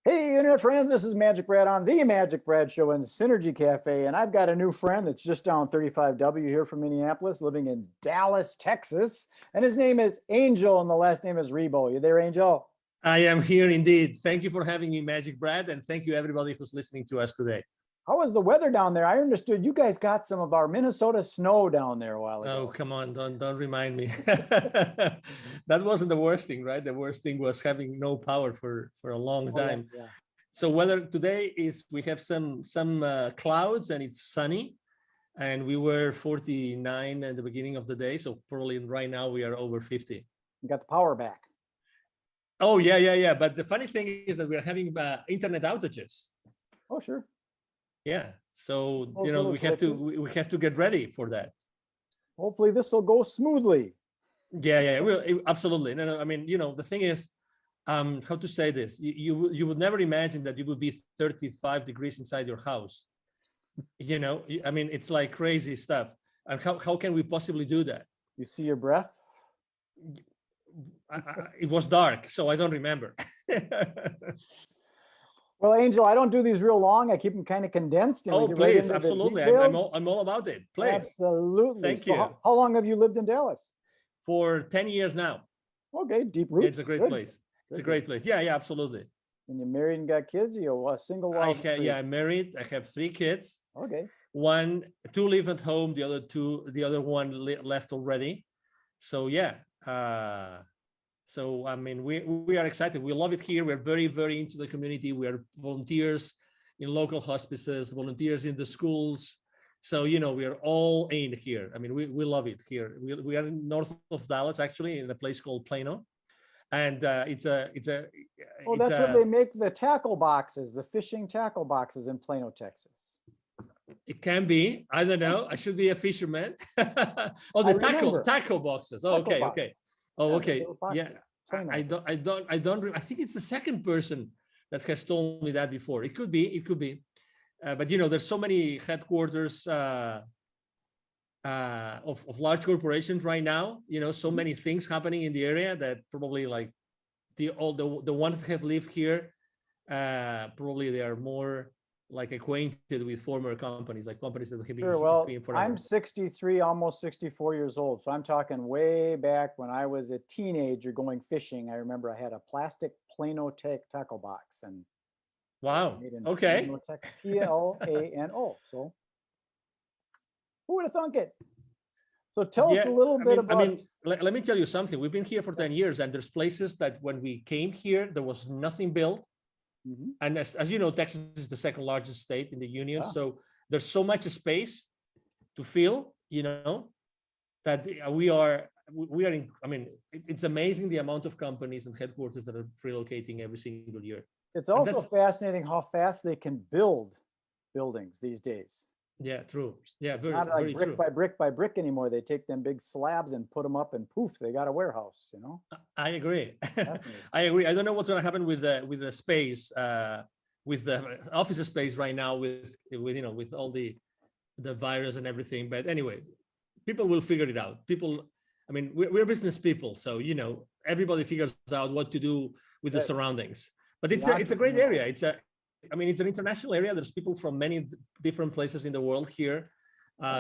Hey, internet friends, this is Magic Brad on the Magic Brad Show in Synergy Cafe, and I've got a new friend that's just down 35W here from Minneapolis, living in Dallas, Texas, and his name is Angel, and the last name is Ribo. You there, Angel? I am here indeed. Thank you for having me, Magic Brad, and thank you everybody who's listening to us today. How was the weather down there? I understood you guys got some of our Minnesota snow down there a while ago. Oh, come on, don't remind me. That wasn't the worst thing, right? The worst thing was having no power for a long time. Yeah. So weather today is we have some clouds and it's sunny, and we were 49 at the beginning of the day. So probably right now we are over 50. You got the power back. Oh yeah. But the funny thing is that we're having internet outages. Oh sure. Yeah. So Also we have to get ready for that. Hopefully this will go smoothly. Yeah. Absolutely. No. I mean, the thing is, how to say this? You would never imagine that you would be 35 degrees inside your house. I mean, it's like crazy stuff. And how can we possibly do that? You see your breath? It was dark, so I don't remember. Well, Angel, I don't do these real long. I keep them kind of condensed. And Oh, please, absolutely. I'm all about it. Please. Absolutely. Thank you. How long have you lived in Dallas? For 10 years now. Okay, deep roots. Yeah, it's a great place. It's a great place. Yeah, absolutely. And you're married and got kids? You're a single? I'm married. I have 3 kids. Okay. 2 live at home. The other one left already. So yeah. So I mean, we are excited. We love it here. We're very, very into the community. We are volunteers in local hospices, volunteers in the schools. So we are all in here. I mean, we love it here. We are north of Dallas, actually, in a place called Plano, and it's a. Oh, that's where they make the tackle boxes, the fishing tackle boxes in Plano, Texas. It can be. I don't know. I should be a fisherman. Oh, the tackle boxes. Oh, okay, okay. Oh, okay. Yeah, I don't. I think it's the second person that has told me that before. It could be. But there's so many headquarters of large corporations right now. So many things happening in the area that probably like the ones that have lived here, probably they are more like acquainted with former companies, like companies that have been Sure. Well, forever. I'm 63, almost 64 years old. So I'm talking way back when I was a teenager going fishing. I remember I had a plastic Plano tackle box and wow. Okay. Plano. So who would have thunk it? So tell us a little bit about. I mean, let me tell you something. We've been here for 10 years, and there's places that when we came here, there was nothing built. Mm-hmm. And as you know, Texas is the second largest state in the union. Yeah. So there's so much space to fill, that we are in. I mean, it's amazing the amount of companies and headquarters that are relocating every single year. It's also fascinating how fast they can build buildings these days. Yeah, true. Yeah, it's not like brick by brick anymore. They take them big slabs and put them up, and poof, they got a warehouse. I agree. I agree. I don't know what's going to happen with the space, with the office space right now, with all the virus and everything. But anyway, people will figure it out. I mean, we're business people, so everybody figures out what to do with the surroundings. But it's a great area. It's an international area. There's people from many different places in the world here.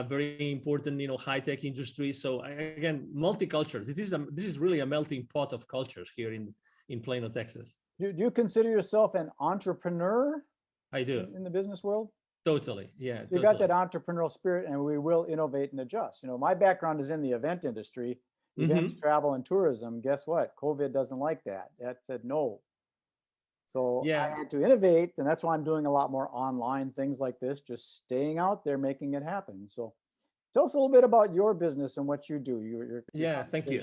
Very important, high-tech industry. So again, multicultural. This is really a melting pot of cultures here in Plano, Texas. Do you consider yourself an entrepreneur? I do. In the business world? Totally. Yeah. You got that entrepreneurial spirit, and we will innovate and adjust. My background is in the event industry, events, travel, and tourism. Guess what? COVID doesn't like that. That said no. So yeah. I had to innovate, and that's why I'm doing a lot more online things like this, just staying out there, making it happen. So tell us a little bit about your business and what you do. Thank you.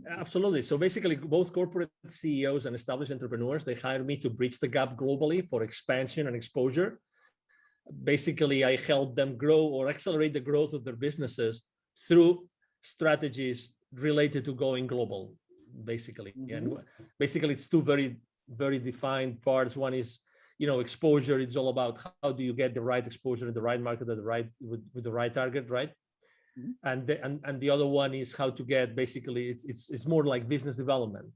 Absolutely. So basically, both corporate CEOs and established entrepreneurs, they hire me to bridge the gap globally for expansion and exposure. Basically, I help them grow or accelerate the growth of their businesses through strategies related to going global, basically. Mm-hmm. And basically, it's two very defined parts. One is, exposure. It's all about how do you get the right exposure in the right market at with the right target, right? Mm-hmm. And the other one is how to get, basically, it's more like business development.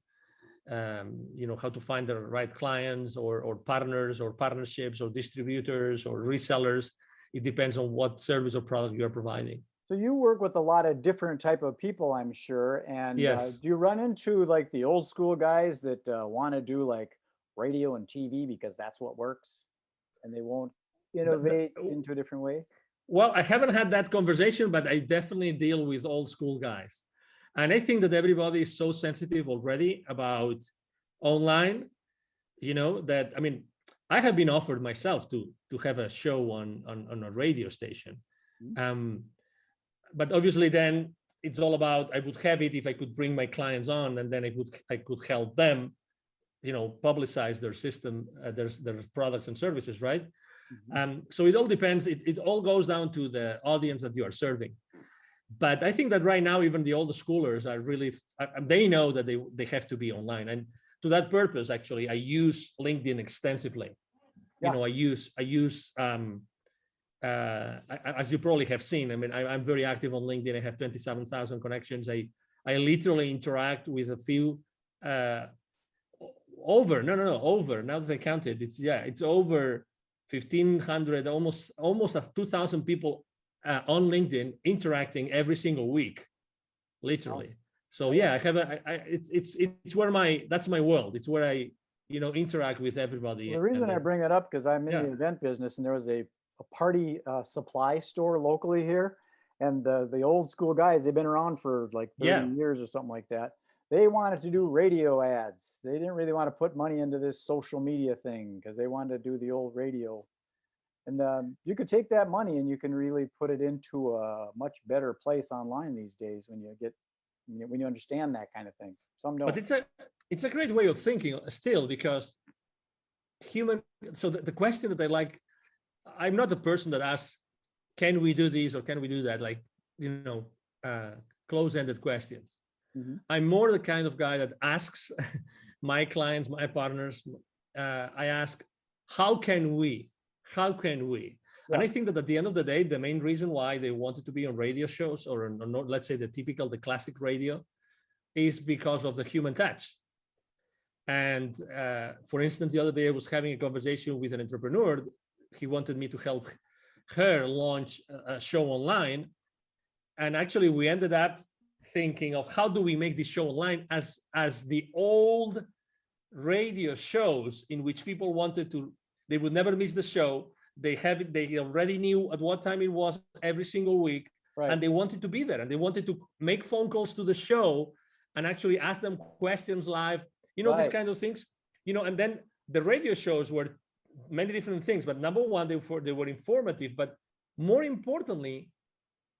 how to find the right clients or partners or partnerships or distributors or resellers. It depends on what service or product you're providing. So you work with a lot of different type of people, I'm sure. And Yes. do you run into like the old school guys that want to do like radio and TV because that's what works, and they won't innovate into a different way? Well, I haven't had that conversation, but I definitely deal with old school guys. And I think that everybody is so sensitive already about online, that, I mean, I have been offered myself to have a show on a radio station. But obviously then it's all about, I would have it if I could bring my clients on, and then I could help them, publicize their system, their products and services, right? So it all depends. It all goes down to the audience that you are serving. But I think that right now, even the older schoolers are really, they know that they have to be online. And to that purpose, actually, I use LinkedIn extensively. Yeah. I use as you probably have seen, I mean, I'm very active on LinkedIn. I have 27,000 connections. I literally interact with a few, over, now that I counted, it's over 1,500, almost 2,000 people on LinkedIn interacting every single week, literally. Wow. So yeah, I have it's where that's my world. It's where I, interact with everybody. Well, the reason I bring it up, because I'm in the event business, and there was a party supply store locally here, and the old school guys, they've been around for like 30 years or something like that. They wanted to do radio ads. They didn't really want to put money into this social media thing because they wanted to do the old radio. And you could take that money and you can really put it into a much better place online these days when you understand that kind of thing. Some don't. But it's a great way of thinking still, because so the question that I like, I'm not the person that asks, can we do this or can we do that? Like, close-ended questions. I'm more the kind of guy that asks my clients, my partners, I ask, how can we? Yeah. And I think that at the end of the day, the main reason why they wanted to be on radio shows or let's say the classic radio, is because of the human touch. And for instance, the other day I was having a conversation with an entrepreneur. He wanted me to help her launch a show online. And actually we ended up thinking of how do we make this show online as the old radio shows in which people they would never miss the show. They already knew at what time it was every single week. Right. And they wanted to be there, and they wanted to make phone calls to the show and actually ask them questions live, these kind of things, and then the radio shows were many different things, but number one, they were informative, but more importantly,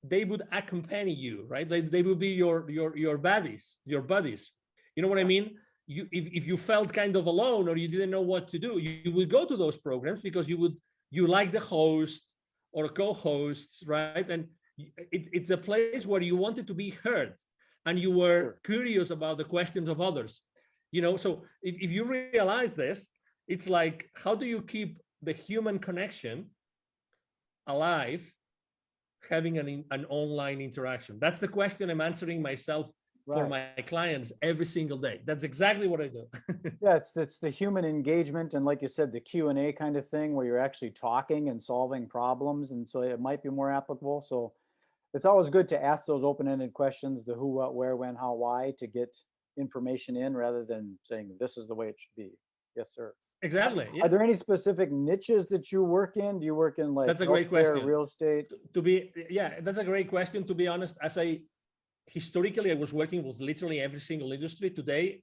they would accompany you, right? They would be your buddies. You know what I mean? If you felt kind of alone or you didn't know what to do, you would go to those programs because you like the host or co-hosts, right? And it's a place where you wanted to be heard and you were curious about the questions of others. So if you realize this, it's like, how do you keep the human connection alive, having an online interaction? That's the question I'm answering myself for my clients every single day. That's exactly what I do. Yeah, it's the human engagement, and like you said, the Q&A kind of thing where you're actually talking and solving problems, and so it might be more applicable. So it's always good to ask those open-ended questions, the who, what, where, when, how, why, to get information in rather than saying this is the way it should be. Yes, sir. Exactly. Yeah. Are there any specific niches that you work in? Do you work in like that's a great question. Real estate? That's a great question. To be honest, historically I was working with literally every single industry. Today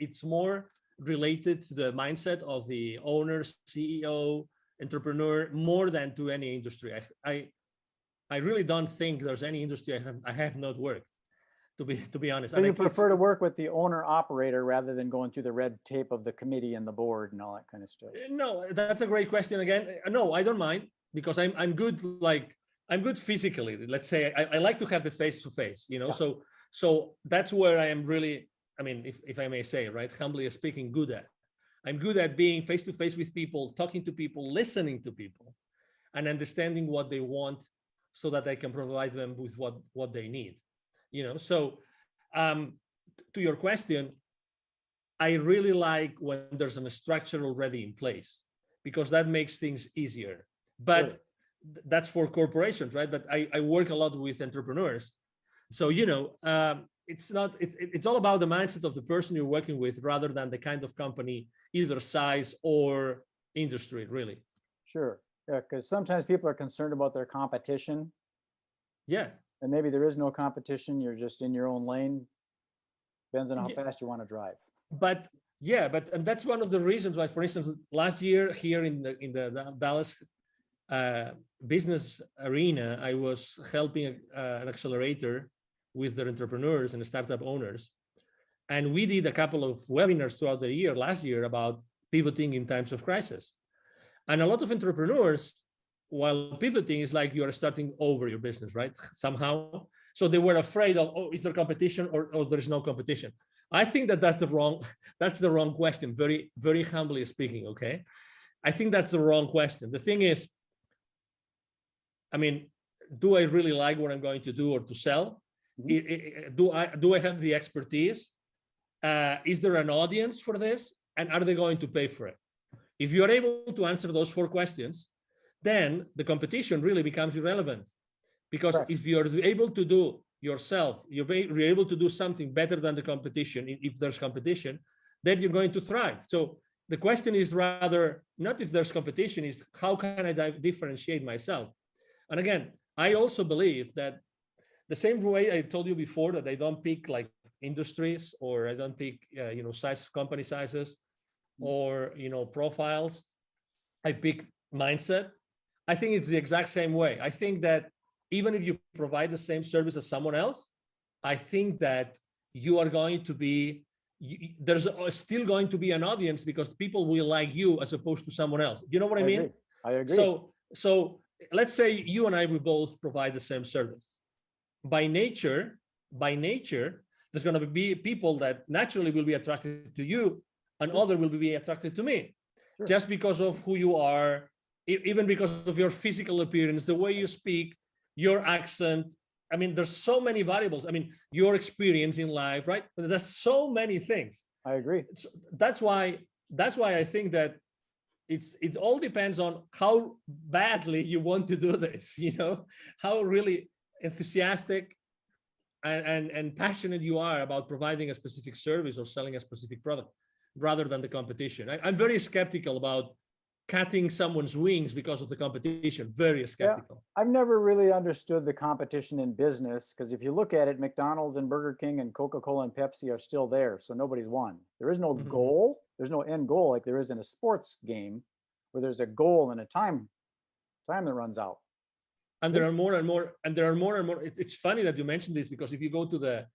it's more related to the mindset of the owner, CEO, entrepreneur, more than to any industry. I really don't think there's any industry I have not worked, to be honest. So you prefer to work with the owner operator rather than going through the red tape of the committee and the board and all that kind of stuff? No, that's a great question again. No, I don't mind, because I'm good. I'm good physically. Let's say I like to have the face-to-face, Yeah. So that's where I am really, I mean, if I may say, right, humbly speaking, good at. I'm good at being face-to-face with people, talking to people, listening to people, and understanding what they want so that I can provide them with what they need. So to your question, I really like when there's a structure already in place, because that makes things easier. But Sure. that's for corporations, right? But I work a lot with entrepreneurs. So, it's all about the mindset of the person you're working with rather than the kind of company, either size or industry, really. Sure. Yeah, because sometimes people are concerned about their competition, Yeah. and maybe there is no competition. You're just in your own lane. Depends on how Yeah. fast you want to drive. But and that's one of the reasons why, for instance, last year here in the Dallas business arena, I was helping an accelerator with their entrepreneurs and startup owners. And we did a couple of webinars throughout the year, last year, about pivoting in times of crisis. And a lot of entrepreneurs, while pivoting, is like you are starting over your business, right? Somehow. So they were afraid of, oh, is there competition or there is no competition? I think that's the wrong question, very, very humbly speaking, okay? I think that's the wrong question. The thing is, I mean, do I really like what I'm going to do or to sell? Mm-hmm. Do I have the expertise? Is there an audience for this? And are they going to pay for it? If you're able to answer those 4 questions, then the competition really becomes irrelevant. Because Correct. If you're able to do yourself, you're able to do something better than the competition, if there's competition, then you're going to thrive. So the question is rather not if there's competition, is how can I differentiate myself? And again, I also believe that the same way I told you before that I don't pick like industries, or I don't pick company sizes, or profiles. I pick mindset. I think it's the exact same way. I think that even if you provide the same service as someone else, I think that you are going to be, there's still going to be an audience, because people will like you as opposed to someone else. You know what I mean? I agree. So let's say you and I, we both provide the same service. By nature, there's going to be people that naturally will be attracted to you, and other will be attracted to me. Sure. Just because of who you are, even because of your physical appearance, the way you speak, your accent. I mean, there's so many variables. I mean, your experience in life, right? There's so many things. I agree. So that's why I think that it all depends on how badly you want to do this, how really enthusiastic and passionate you are about providing a specific service or selling a specific product, rather than the competition. I'm very skeptical about cutting someone's wings because of the competition. Very skeptical. Yeah, I've never really understood the competition in business, because if you look at it, McDonald's and Burger King and Coca-Cola and Pepsi are still there. So nobody's won. There is no goal. There's no end goal like there is in a sports game, where there's a goal and a time that runs out. And there are more and more. It's funny that you mentioned this, because if you go to the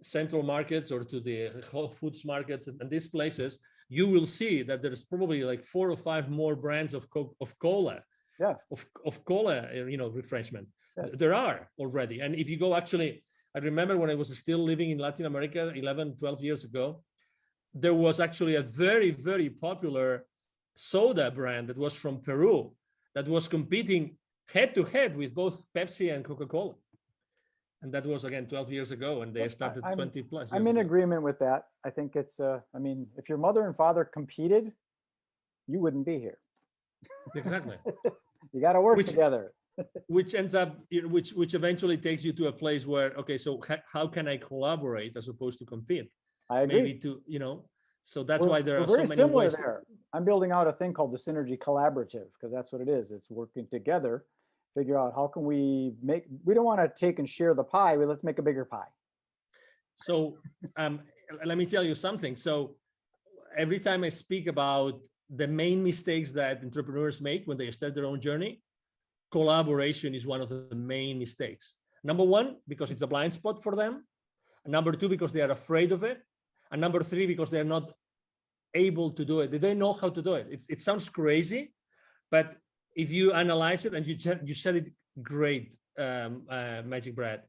central markets or to the Whole Foods markets and these places, you will see that there's probably like 4 or 5 more brands of cola, of cola, refreshment. Yes. There are already. And if you go, actually, I remember when I was still living in Latin America 11, 12 years ago, there was actually a very, very popular soda brand that was from Peru that was competing head to head with both Pepsi and Coca-Cola. And that was, again, 12 years ago, and they started 20 plus years I'm in ago. agreement with that. I think it's, if your mother and father competed, you wouldn't be here. Exactly. You got to work together. Which ends up, which eventually takes you to a place where, okay, so how can I collaborate as opposed to compete? I agree. Maybe so that's why there are so many similar ways. There. I'm building out a thing called the Synergy Collaborative, because that's what it is. It's working together. Figure out how can we don't want to take and share the pie, but let's make a bigger pie. So let me tell you something. So every time I speak about the main mistakes that entrepreneurs make when they start their own journey, collaboration is one of the main mistakes. Number 1, because it's a blind spot for them. And number 2, because they are afraid of it. And number 3, because they're not able to do it. They don't know how to do it. It sounds crazy, but if you analyze it, and you said it great, MagicBrad,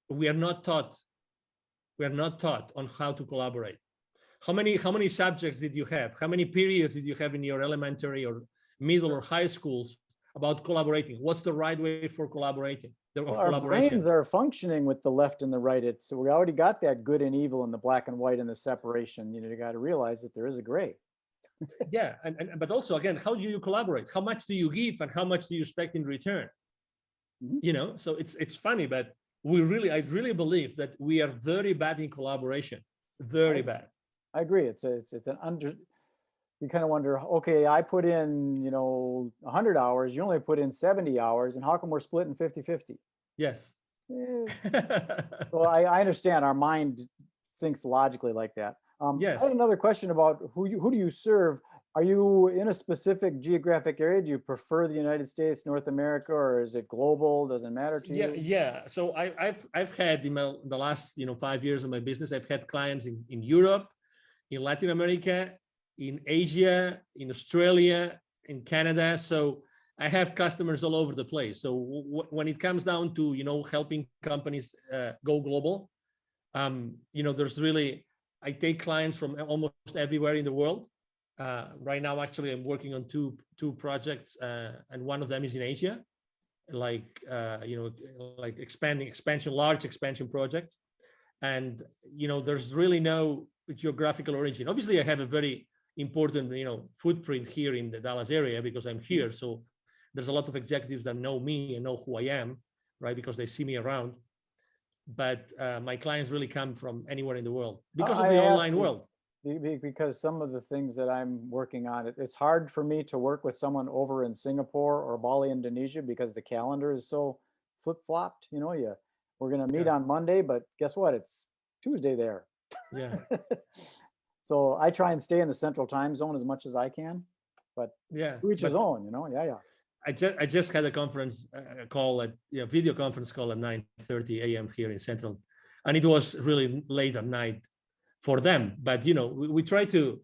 we are not taught on how to collaborate. How many subjects did you have? How many periods did you have in your elementary or middle or high schools about collaborating? What's the right way for collaborating? Well, of our collaboration. brains are functioning with the left and the right. So we already got that good and evil and the black and white and the separation. You got to realize that there is a gray. Yeah, but also again, how do you collaborate? How much do you give, and how much do you expect in return? So it's funny, but I really believe that we are very bad in collaboration, very bad. I agree. It's an under. You kind of wonder, okay, I put in 100 hours, you only put in 70 hours, and how come we're splitting 50-50? Yes. So I understand our mind thinks logically like that. Yes. I have another question about who do you serve? Are you in a specific geographic area? Do you prefer the United States, North America, or is it global? Doesn't matter to you? Yeah. So I've had in the last 5 years of my business, I've had clients in Europe, in Latin America, in Asia, in Australia, in Canada. So I have customers all over the place. So when it comes down to helping companies go global, there's really, I take clients from almost everywhere in the world. Right now, actually, I'm working on two projects, and one of them is in Asia, like large expansion projects. And there's really no geographical origin. Obviously, I have a very important footprint here in the Dallas area because I'm here. So there's a lot of executives that know me and know who I am, right? Because they see me around. But my clients really come from anywhere in the world because of the online world. Because some of the things that I'm working on, it's hard for me to work with someone over in Singapore or Bali, Indonesia, because the calendar is so flip-flopped. We're going to meet on Monday, but guess what? It's Tuesday there. Yeah. So I try and stay in the central time zone as much as I can, but to each his own, Yeah. I just had a conference call video conference call at 9:30 a.m. here in Central, and it was really late at night for them. But we try to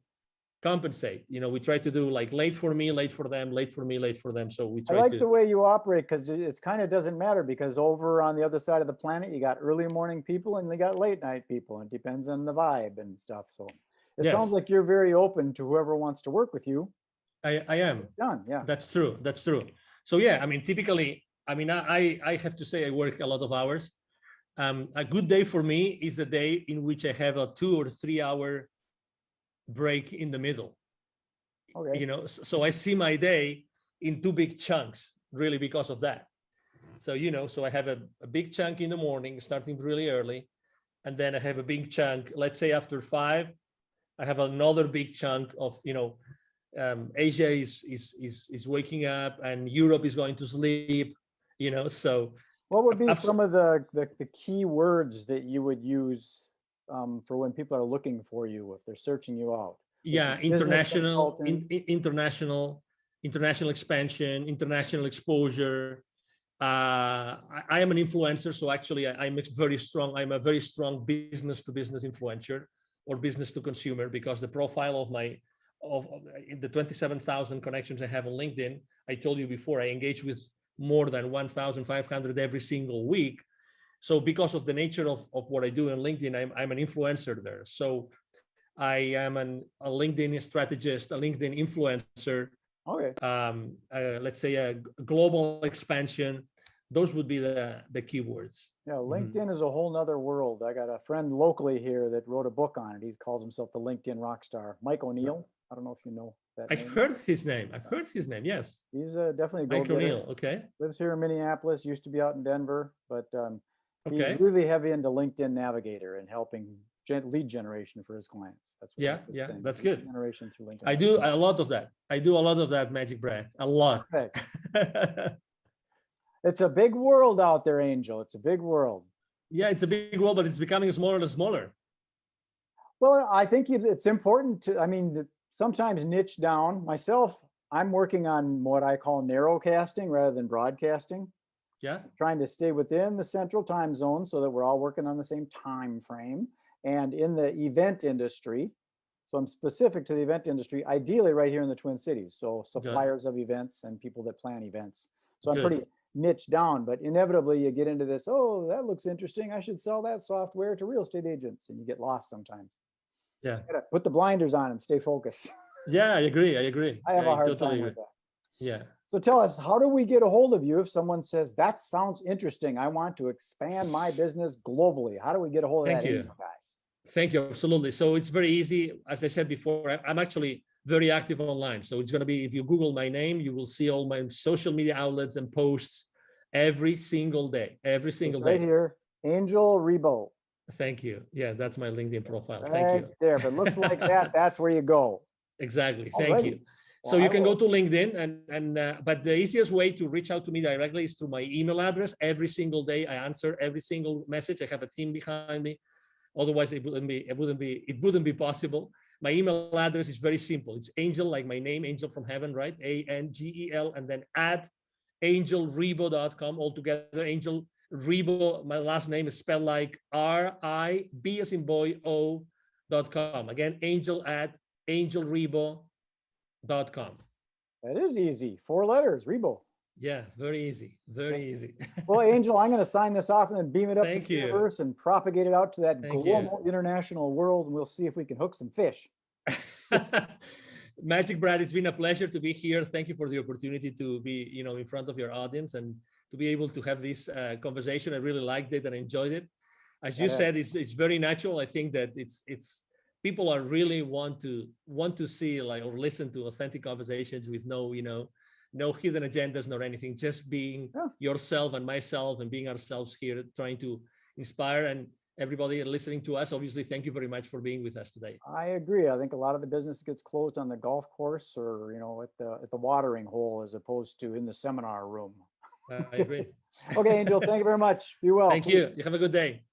compensate. We try to do like late for me, late for them, late for me, late for them. So we try. I like the way you operate because it's kind of doesn't matter because over on the other side of the planet, you got early morning people and they got late night people. It depends on the vibe and stuff. So it sounds like you're very open to whoever wants to work with you. I am. Done. Yeah. That's true. So yeah, I mean, typically, I have to say I work a lot of hours. A good day for me is the day in which I have a 2 or 3 hour break in the middle. Okay. So I see my day in 2 big chunks, really, because of that. So so I have a big chunk in the morning, starting really early, and then I have a big chunk. Let's say after 5, I have another big chunk of Asia is waking up and Europe is going to sleep. So what would be some of the key words that you would use for when people are looking for you if they're searching you out? Yeah, international expansion, international exposure. I am an influencer, so actually I'm a very strong business to business influencer or business to consumer, because the profile of the 27,000 connections I have on LinkedIn, I told you before, I engage with more than 1,500 every single week. So because of the nature of what I do on LinkedIn, I'm an influencer there. So I am a LinkedIn strategist, a LinkedIn influencer. Okay. Let's say a global expansion. Those would be the keywords. Yeah, LinkedIn is a whole nother world. I got a friend locally here that wrote a book on it. He calls himself the LinkedIn rock star, Mike O'Neill. I don't know if you know that name. I've heard his name. Yes. He's definitely a Mike O'Neill. Okay. Lives here in Minneapolis, used to be out in Denver, but he's really heavy into LinkedIn Navigator and helping lead generation for his clients. That's what that's good. Generation through LinkedIn. I do a lot of that. MagicBrad, a lot. It's a big world out there, Angel. It's a big world. Yeah, it's a big world, but it's becoming smaller and smaller. Well, I think it's important to, sometimes niche down. Myself, I'm working on what I call narrowcasting rather than broadcasting. Yeah. Trying to stay within the central time zone so that we're all working on the same time frame. And in the event industry, so I'm specific to the event industry, ideally right here in the Twin Cities. So suppliers of events and people that plan events. So I'm pretty niche down, but inevitably you get into this, oh, that looks interesting, I should sell that software to real estate agents, and you get lost sometimes. Yeah. You gotta put the blinders on and stay focused. Yeah, I agree. I have a hard time with that. Yeah. So tell us, how do we get a hold of you if someone says, that sounds interesting, I want to expand my business globally? How do we get a hold of that angel guy? Thank you. Absolutely. So it's very easy. As I said before, I'm actually very active online. So it's going to be, if you Google my name, you will see all my social media outlets and posts every single day, every single day. Right here, Angel Ribo. Thank you. Yeah, that's my LinkedIn profile. Right Thank you. there. If it looks like that, that's where you go. Exactly. Thank you. So you can go to LinkedIn but the easiest way to reach out to me directly is through my email address. Every single day, I answer every single message. I have a team behind me. Otherwise, it wouldn't be possible. My email address is very simple. It's Angel, like my name, Angel from Heaven, right? ANGEL, and then at angelribo.com altogether. Angel Ribo, my last name is spelled like RIB as in boy O.com. Again, Angel at angelribo.com. That is easy. 4 letters, Ribo. Yeah, very easy. Very easy. Well, Angel, I'm going to sign this off and then beam it up to the you. universe and propagate it out to that Thank global you. international world. And we'll see if we can hook some fish. MagicBrad, it's been a pleasure to be here. Thank you for the opportunity to be, in front of your audience and to be able to have this conversation. I really liked it and enjoyed it. As you said, it's very natural. I think that it's people are really want to see or listen to authentic conversations with no hidden agendas nor anything, just being yourself and myself and being ourselves here, trying to inspire. And everybody listening to us, obviously, thank you very much for being with us today. I agree. I think a lot of the business gets closed on the golf course or, at the watering hole as opposed to in the seminar room. I agree. Okay, Angel, thank you very much. Be well. Thank you. You have a good day.